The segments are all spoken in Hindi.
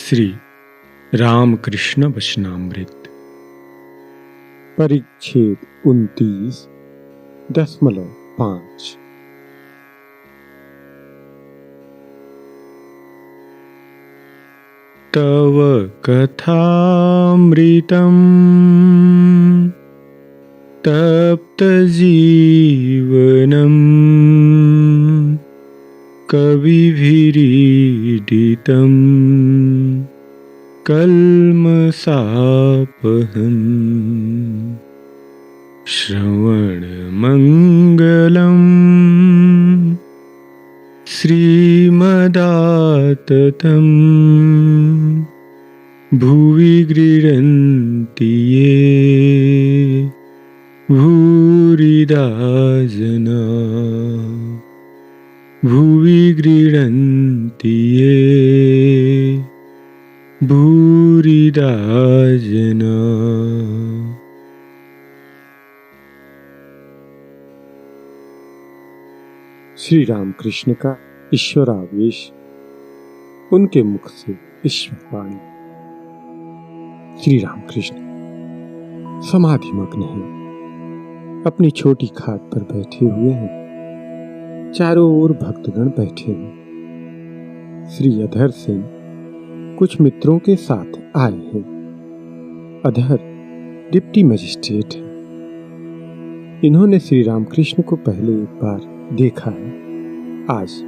श्री रामकृष्ण वचनामृत। परिच्छेद 29.5। तव कथामृतं तप्तजीवनं कविभिरीडितं कल्मषापहम्। श्रवणमङ्गलम् श्रीमदाततं भुवि गृह्णन्ति ये भूरिदा जना। भुवि गृह्णन्ति ये भूरिदा जना। श्री रामकृष्ण का ईश्वरावेश, उनके मुख से ईश्वरवाणी। श्री रामकृष्ण समाधिमग्न हैं, अपनी छोटी खाट पर बैठे हुए हैं। चारों ओर भक्तगण बैठे हैं। श्री अधर सिंह कुछ मित्रों के साथ आए हैं। अधर डिप्टी मजिस्ट्रेट है। इन्होंने श्री रामकृष्ण को पहले एक बार देखा है, आज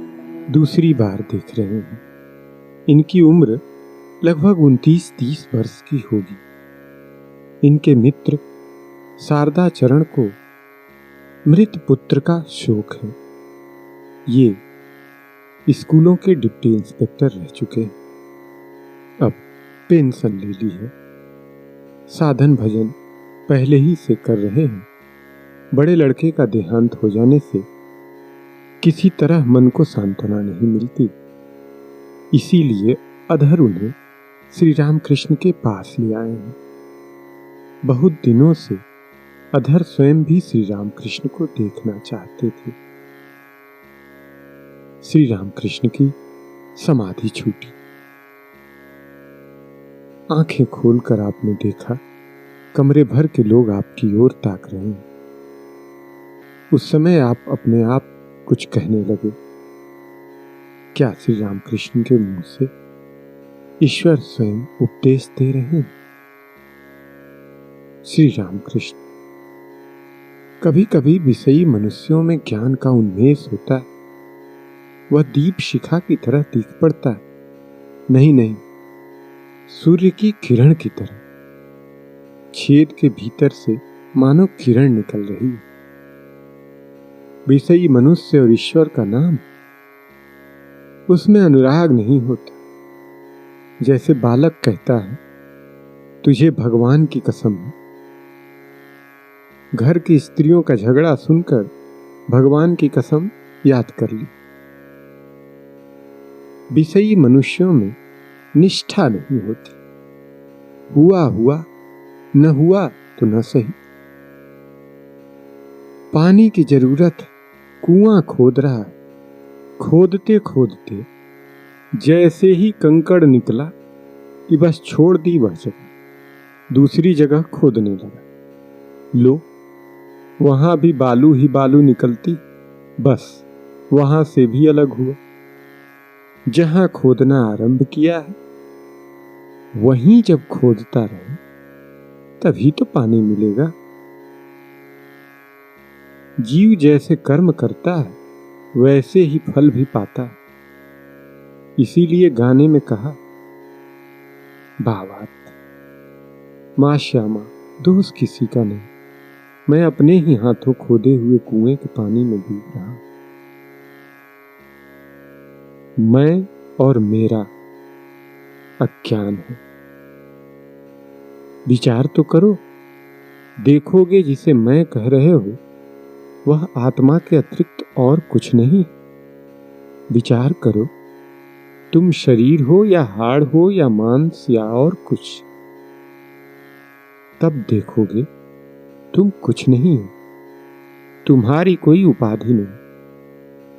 दूसरी बार देख रहे हैं। इनकी उम्र लगभग 29-30 वर्ष की होगी। इनके मित्र शारदाचरण को मृत पुत्र का शोक है। ये स्कूलों के डिप्टी इंस्पेक्टर रह चुके हैं, अब पेंशन ले ली है। साधन भजन पहले ही से कर रहे हैं। बड़े लड़के का देहांत हो जाने से किसी तरह मन को सांत्वना नहीं मिलती, इसीलिए अधर उन्हें श्री रामकृष्ण के पास ले आए हैं। बहुत दिनों से अधर स्वयं भी श्री रामकृष्ण को देखना चाहते थे। श्री रामकृष्ण की समाधि छूटी। आंखें खोलकर आपने देखा, कमरे भर के लोग आपकी ओर ताक रहे हैं। उस समय आप अपने आप कुछ कहने लगे। क्या श्री रामकृष्ण के मुंह से ईश्वर स्वयं उपदेश दे रहे हैं? श्री रामकृष्ण, कभी कभी विषयी मनुष्यों में ज्ञान का उन्मेष होता है, वह दीप शिखा की तरह दिख पड़ता है। नहीं, सूर्य की किरण की तरह छेद के भीतर से मानो किरण निकल रही है। विषयी मनुष्य और ईश्वर का नाम, उसमें अनुराग नहीं होता। जैसे बालक कहता है, तुझे भगवान की कसम है। घर की स्त्रियों का झगड़ा सुनकर भगवान की कसम याद कर ली। विषयी मनुष्यों में निष्ठा नहीं होती। हुआ न हुआ तो न सही। पानी की जरूरत है, कुआं खोद रहा है। खोदते खोदते जैसे ही कंकड़ निकला कि बस छोड़ दी वह जगह, दूसरी जगह खोदने लगा। लो, वहां भी बालू ही बालू निकलती, बस वहां से भी अलग हुआ। जहां खोदना आरंभ किया है, वहीं जब खोदता रहे तभी तो पानी मिलेगा। जीव जैसे कर्म करता है, वैसे ही फल भी पाता है। इसीलिए गाने में कहा, बावत माँ श्यामा दोष किसी का नहीं, मैं अपने ही हाथों खोदे हुए कुएं के पानी में डूब रहा। मैं और मेरा अज्ञान है। विचार तो करो, देखोगे जिसे मैं कह रहे हो वह आत्मा के अतिरिक्त और कुछ नहीं। विचार करो, तुम शरीर हो या हाड़ हो या मांस या और कुछ, तब देखोगे तुम कुछ नहीं हो, तुम्हारी कोई उपाधि नहीं।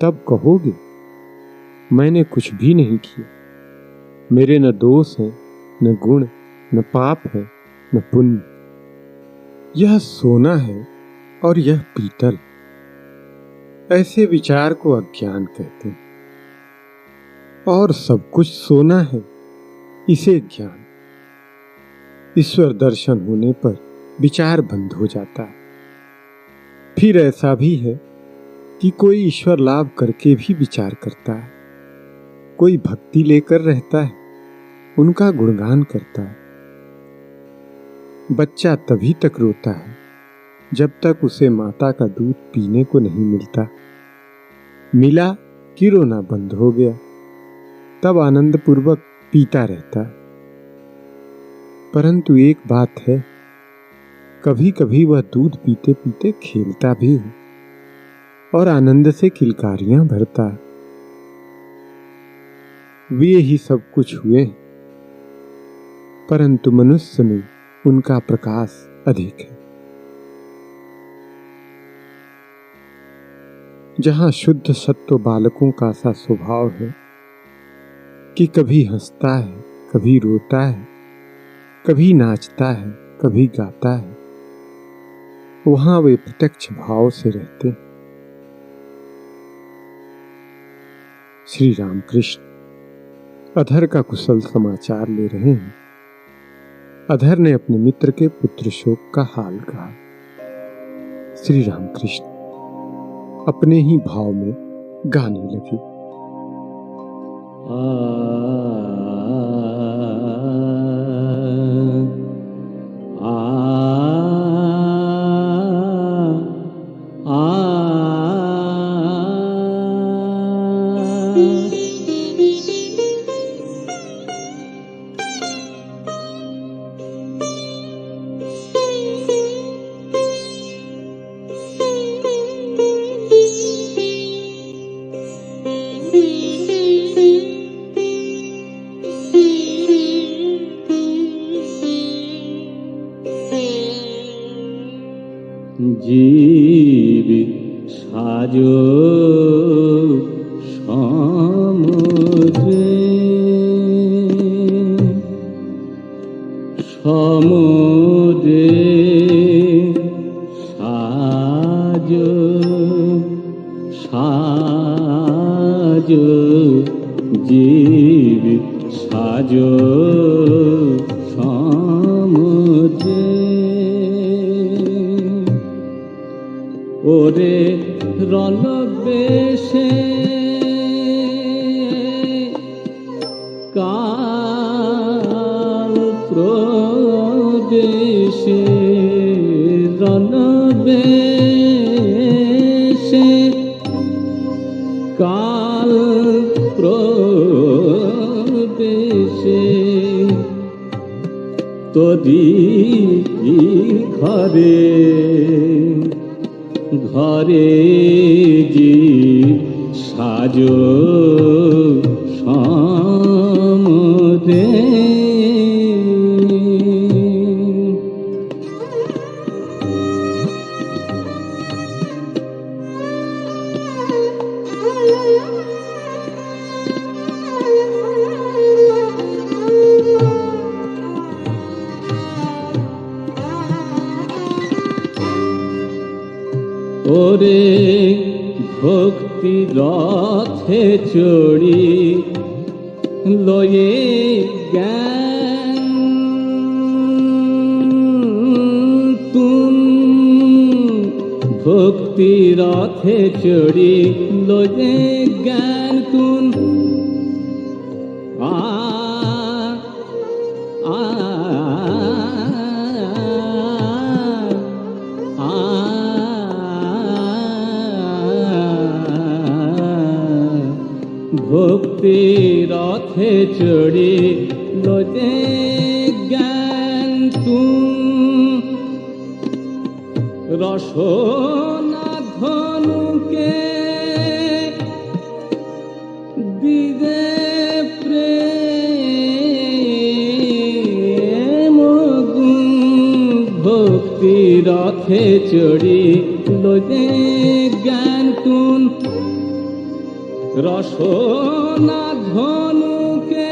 तब कहोगे मैंने कुछ भी नहीं किया। मेरे न दोष हैं, न गुण, न पाप है, न पुण्य। यह सोना है और यह पीतल। ऐसे विचार को अज्ञान कहते हैं। और सब कुछ सोना है, इसे ज्ञान। ईश्वर दर्शन होने पर विचार बंद हो जाता है। फिर ऐसा भी है कि कोई ईश्वर लाभ करके भी विचार करता है, कोई भक्ति लेकर रहता है, उनका गुणगान करता है। बच्चा तभी तक रोता है जब तक उसे माता का दूध पीने को नहीं मिलता। मिला कि रोना बंद हो गया, तब आनंद पूर्वक पीता रहता है। परंतु एक बात है, कभी कभी वह दूध पीते पीते खेलता भी है और आनंद से किलकारियां भरता है। वे ही सब कुछ हुए, परंतु मनुष्य में उनका प्रकाश अधिक है। जहां शुद्ध सत्व बालकों का सा स्वभाव है कि कभी हंसता है, कभी रोता है, कभी नाचता है, कभी गाता है, वहां वे प्रत्यक्ष भाव से रहते। श्री राम कृष्ण अधर का कुशल समाचार ले रहे हैं। अधर ने अपने मित्र के पुत्र शोक का हाल कहा। श्री राम कृष्ण अपने ही भाव में गाने लगे। जीव साजो समुद्रे समुद्रे साजो साजो जीव साजो ওরে রণবেশে কাল প্রদেশে রণবেশে কাল প্রদেশে তোরি ঘরে ঘরে জীব সাজো সমুদ্রে ওরে ভক্তি রথে চড়ি লয়ে জ্ঞান তুম ভক্তি রথে চড়ি লয়ে জ্ঞান তুম ভক্তি রথে চড়ি লোতে জ্ঞান তুম রসনা ধনুকে দিগে প্রেম গুণ ভক্তি রথে চড়ি লোতে জ্ঞান তুম রসনা ধনুকে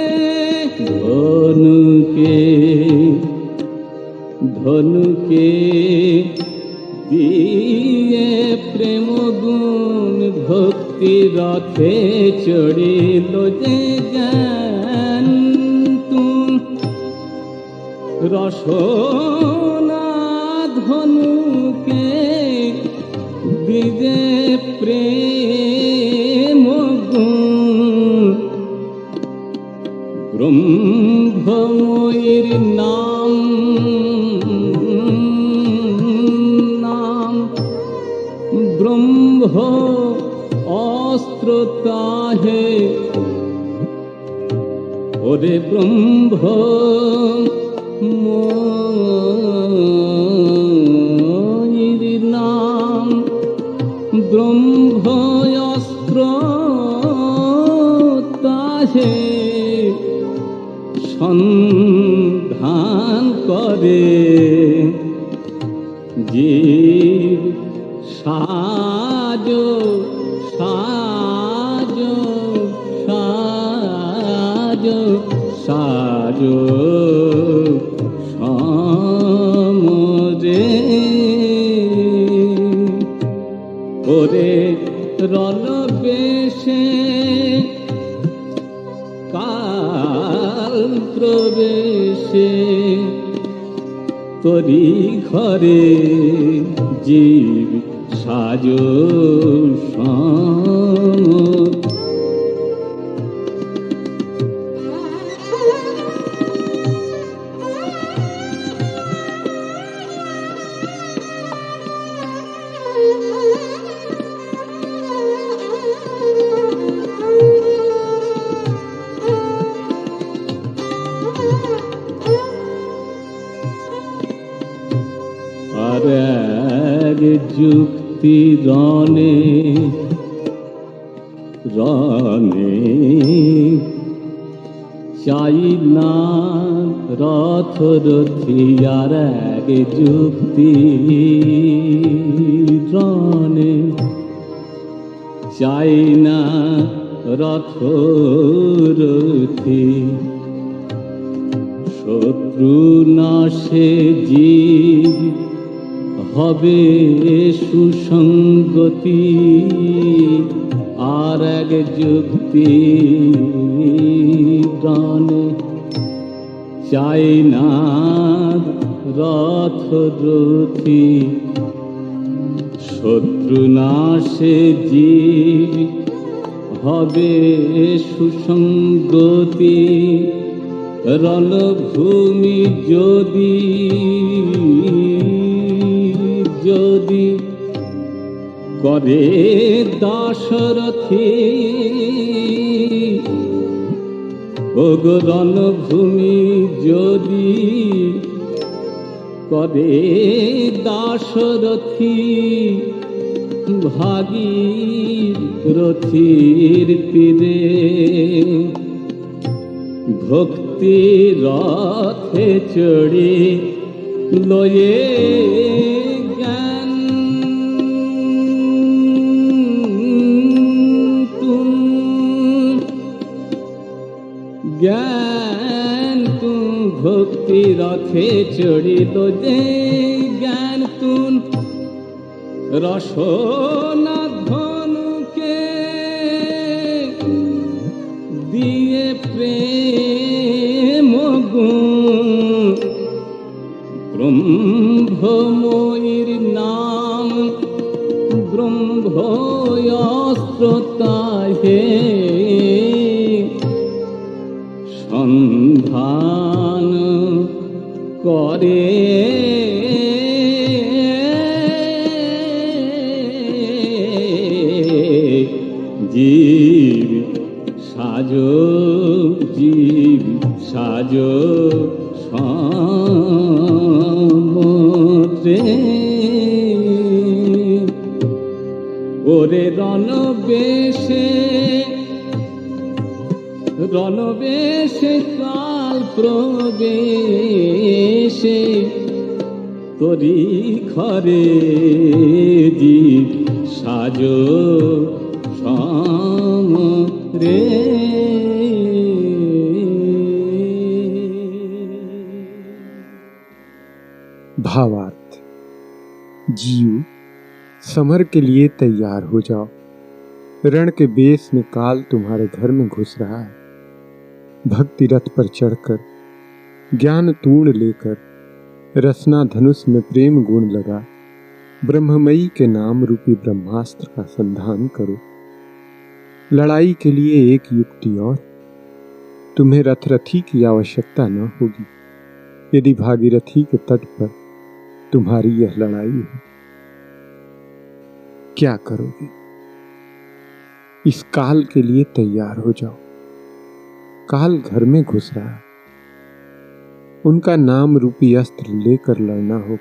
ধনুকে ধনুকে দিয়ে প্রেম গুণ ভক্তি রথে চড়িল যে জ্ঞান তুম রসনা ধনুকে দিদে প্রেম গুণ ব্রহ্মময়ীর নাম ব্রহ্ম অস্ত্র তাহে ওরে ব্রহ্ম ময়ীর নাম ব্রহ্ম অস্ত্র তাহে সন্ধান করে জীব সাজ সাজ সাজ সাজ সমরে ওরে রল বেশে কাল প্রবেশে তরি ঘরে জীব সাজ আর এক যুক্তি রনে রনে চাই না রথরথি আর এক যুক্তি রনে চাই না রথরথি শত্রু নাশে জীব হবে সুসঙ্গতি আর এক যুক্তি প্রাণে চাই না রথরথি শত্রু নাশে জীব হবে সুসঙ্গতি রণভূমি যদি যদি করে দাশরথী ওগো রণভূমি যদি করে দাশরথী ভাগীরথীর তীরে ভক্তি রথে চড়ে লয়ে জ্ঞান তুম জ্ঞান তুম ভক্তি রথে চড়িল যে জ্ঞান তুম রসনা ধনুকে দিয়ে প্রেম গুণ ব্রহ্মময়ীর নাম ব্রহ্ম অস্ত্র তাহে সন্ধান করে জীব সাজো জীব সাজো সমুদ্রে ওরে রণবেশে রণবেশে কাল প্রবেশে তরি ঘরে জীব সাজো সমুদ্রে जीव, समर के लिए तैयार हो जाओ। रण के बेस में काल तुम्हारे घर में घुस रहा है। भक्ति रथ पर चढ़कर, ज्ञान तूण लेकर, रसना धनुष में प्रेम गुण लगा, ब्रह्ममयी के नाम रूपी ब्रह्मास्त्र का संधान करो। लड़ाई के लिए एक युक्ति और, तुम्हें रथरथी की आवश्यकता न होगी यदि भागीरथी के तट पर तुम्हारी यह लड़ाई है। क्या करोगे? इस काल के लिए तैयार हो जाओ। काल घर में घुस रहा है। उनका नाम रूपी अस्त्र लेकर लड़ना होगा।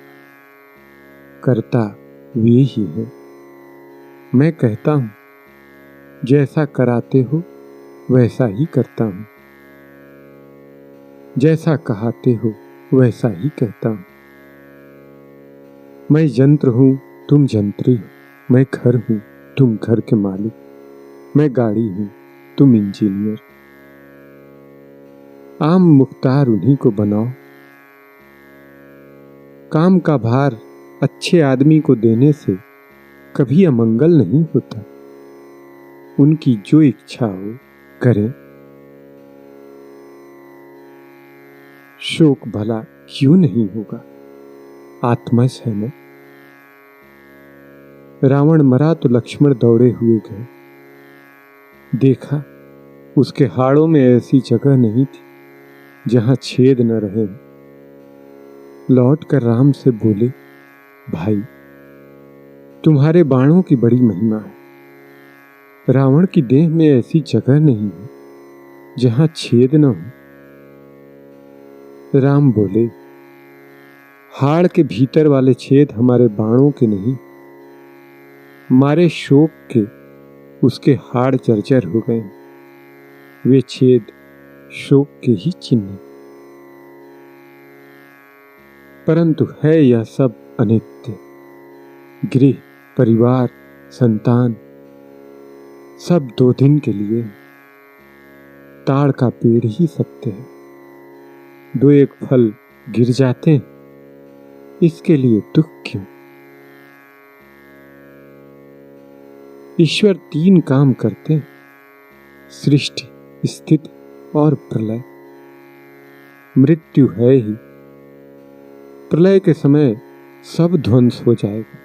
करता वे ही है। मैं कहता हूं, जैसा कराते हो वैसा ही करता हूं, जैसा कहाते हो वैसा ही कहता हूं। मैं यंत्र हूं, तुम यंत्री हो। मैं घर हूं, तुम घर के मालिक। मैं गाड़ी हूं, तुम इंजीनियर। आम मुख्तार उन्हीं को बनाओ। काम का भार अच्छे आदमी को देने से कभी अमंगल नहीं होता। उनकी जो इच्छा हो करें। शोक भला क्यों नहीं होगा? आत्मज है ना। रावण मरा तो लक्ष्मण दौड़े हुए गए। देखा, उसके हाड़ों में ऐसी जगह नहीं थी जहां छेद न रहे। लौट कर राम से बोले, भाई, तुम्हारे बाणों की बड़ी महिमा है। रावण की देह में ऐसी जगह नहीं है जहां छेद न हो। राम बोले, हाड़ के भीतर वाले छेद हमारे बाणों के नहीं, मारे शोक के उसके हाड़ जर्जर हो गए। वे छेद शोक के ही चिन्ह। परंतु है यह सब अनित्य। गृह, परिवार, संतान सब 2 दिन के लिए। ताड़ का पेड़ ही सत्य है। 2-1 फल गिर जाते हैं, इसके लिए दुख क्यों? ईश्वर 3 काम करते हैं, सृष्टि, स्थिति और प्रलय। मृत्यु है ही। प्रलय के समय सब ध्वंस हो जाएगा,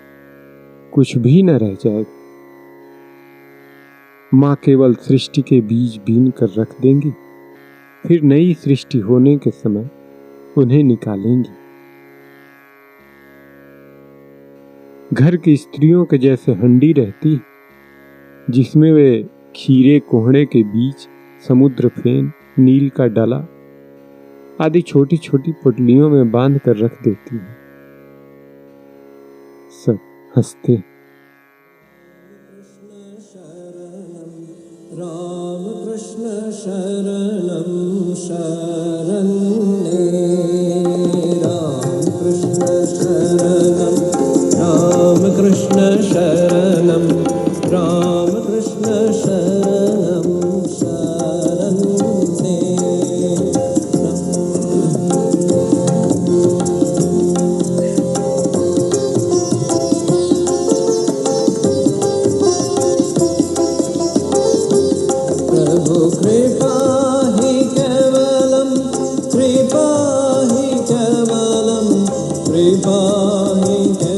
कुछ भी न रह जाएगा। मां केवल सृष्टि के बीज बीन कर रख देंगी, फिर नई सृष्टि होने के समय उन्हें निकालेंगी। घर की स्त्रियों के जैसे हंडी रहती, जिसमें वे खीरे कोहड़े के बीज, समुद्र फेन, नील का डला आदि छोटी छोटी पुटलियों में बांध कर रख देती हैं। सब हंसते। राम कृष्ण शरणं शरण्ये। राम कृष्ण शरणं, राम कृष्ण शरणं, राम कृष्ण शरणं शरण्ये। प्रभु कृपा ही केवलम, कृपा ही केवलम, कृपा ही केवलम।